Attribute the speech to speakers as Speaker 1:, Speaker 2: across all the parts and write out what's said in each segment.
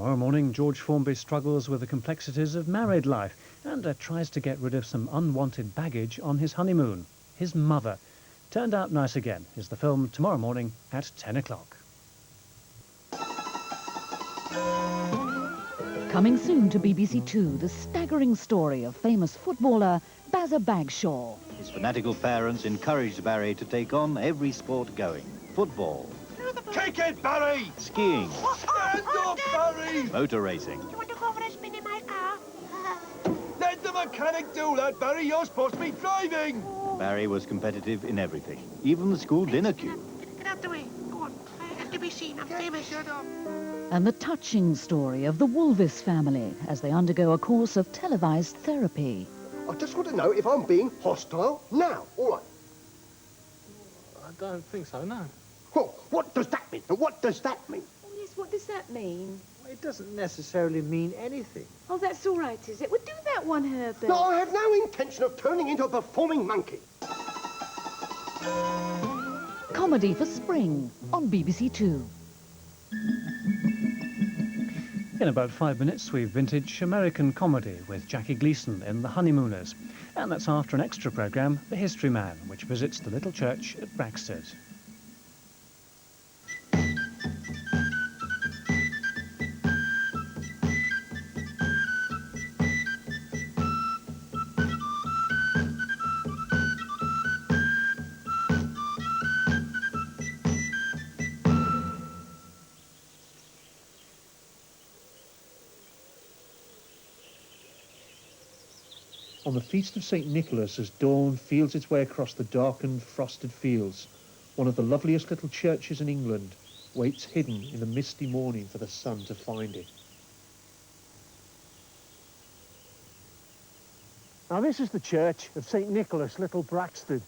Speaker 1: Tomorrow morning, George Formby struggles with the complexities of married life and tries to get rid of some unwanted baggage on his honeymoon. His mother. Turned Out Nice Again is the film tomorrow morning at 10 o'clock.
Speaker 2: Coming soon to BBC2, the staggering story of famous footballer Bazza Bagshaw.
Speaker 3: His fanatical parents encouraged Barry to take on every sport going. Football.
Speaker 4: Kick it, Barry!
Speaker 3: Skiing.
Speaker 4: Stand up, Barry!
Speaker 3: Motor racing.
Speaker 5: Do you want to go for a spin in my car?
Speaker 4: Let the mechanic do that, Barry. You're supposed to be driving.
Speaker 3: Barry was competitive in everything, even the school dinner queue.
Speaker 5: Get out the way. Go on. I have to be seen. I'm famous. Shut up.
Speaker 2: And the touching story of the Woolvis family as they undergo a course of televised therapy.
Speaker 6: I just want to know if I'm being hostile now. All right.
Speaker 7: I don't think so, no.
Speaker 6: Well, what does that mean? And what does that mean?
Speaker 8: Oh, yes, what does that mean?
Speaker 7: It doesn't necessarily mean anything.
Speaker 8: Oh, that's all right, is it? Well, do that one, Herbert.
Speaker 6: No, I have no intention of turning into a performing monkey.
Speaker 2: Comedy for spring on BBC2.
Speaker 1: In about 5 minutes, we've vintage American comedy with Jackie Gleason in The Honeymooners. And that's after an extra programme, The History Man, which visits the little church at Braxted.
Speaker 9: On the feast of St. Nicholas, as dawn feels its way across the darkened, frosted fields, one of the loveliest little churches in England waits hidden in the misty morning for the sun to find it. Now this is the church of St. Nicholas, Little Braxted,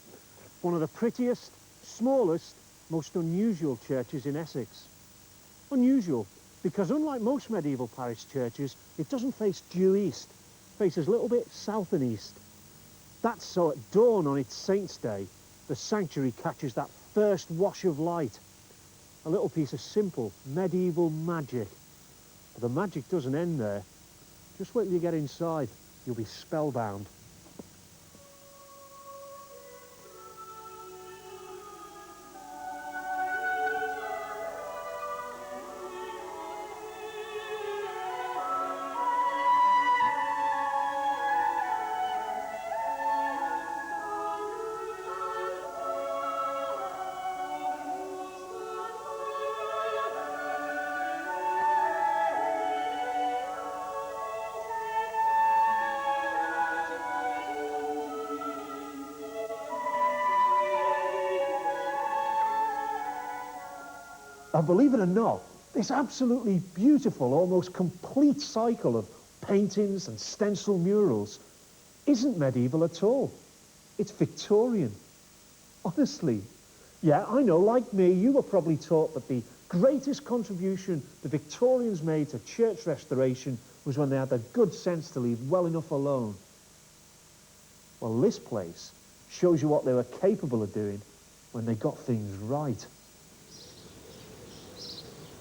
Speaker 9: one of the prettiest, smallest, most unusual churches in Essex. Unusual because unlike most medieval parish churches, it doesn't face due east. Faces a little bit south and east. That's so at dawn on its Saint's Day, the sanctuary catches that first wash of light. A little piece of simple medieval magic. But the magic doesn't end there. Just wait till you get inside. You'll be spellbound. And believe it or not, this absolutely beautiful, almost complete cycle of paintings and stencil murals isn't medieval at all. It's Victorian. Honestly. Yeah, I know, like me, you were probably taught that the greatest contribution the Victorians made to church restoration was when they had the good sense to leave well enough alone. Well, this place shows you what they were capable of doing when they got things right.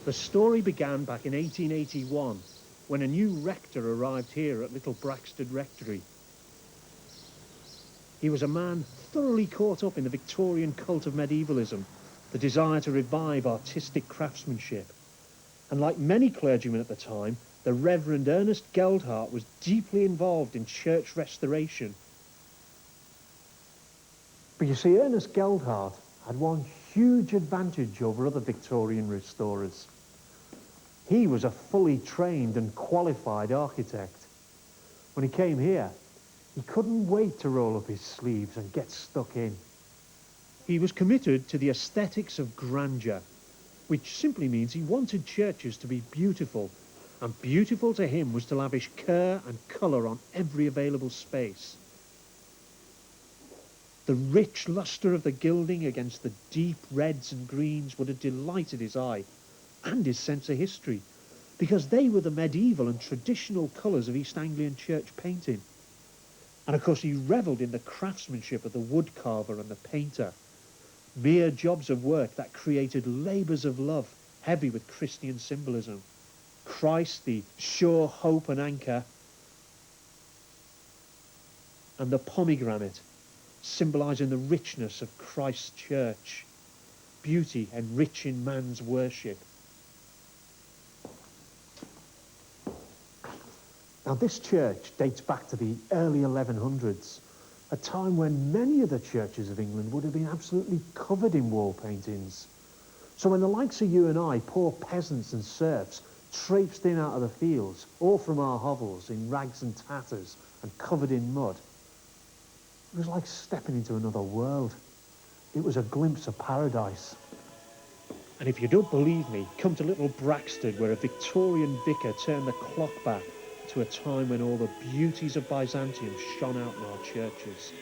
Speaker 9: The story began back in 1881, when a new rector arrived here at Little Braxted Rectory. He was a man thoroughly caught up in the Victorian cult of medievalism, the desire to revive artistic craftsmanship. And like many clergymen at the time, the Reverend Ernest Geldhart was deeply involved in church restoration. But you see, Ernest Geldhart had one huge advantage over other Victorian restorers. He was a fully trained and qualified architect. When he came here, he couldn't wait to roll up his sleeves and get stuck in. He was committed to the aesthetics of grandeur, which simply means he wanted churches to be beautiful, and beautiful to him was to lavish care and colour on every available space. The rich lustre of the gilding against the deep reds and greens would have delighted his eye and his sense of history, because they were the medieval and traditional colours of East Anglian church painting. And of course he revelled in the craftsmanship of the woodcarver and the painter, mere jobs of work that created labours of love heavy with Christian symbolism. Christ, the sure hope and anchor, and the pomegranate, symbolising the richness of Christ's church, beauty enriching man's worship. Now, this church dates back to the early 1100s, a time when many of the churches of England would have been absolutely covered in wall paintings. So when the likes of you and I, poor peasants and serfs, traipsed in out of the fields, all from our hovels, in rags and tatters and covered in mud, it was like stepping into another world. It was a glimpse of paradise. And if you don't believe me, come to little Braxted, where a Victorian vicar turned the clock back to a time when all the beauties of Byzantium shone out in our churches.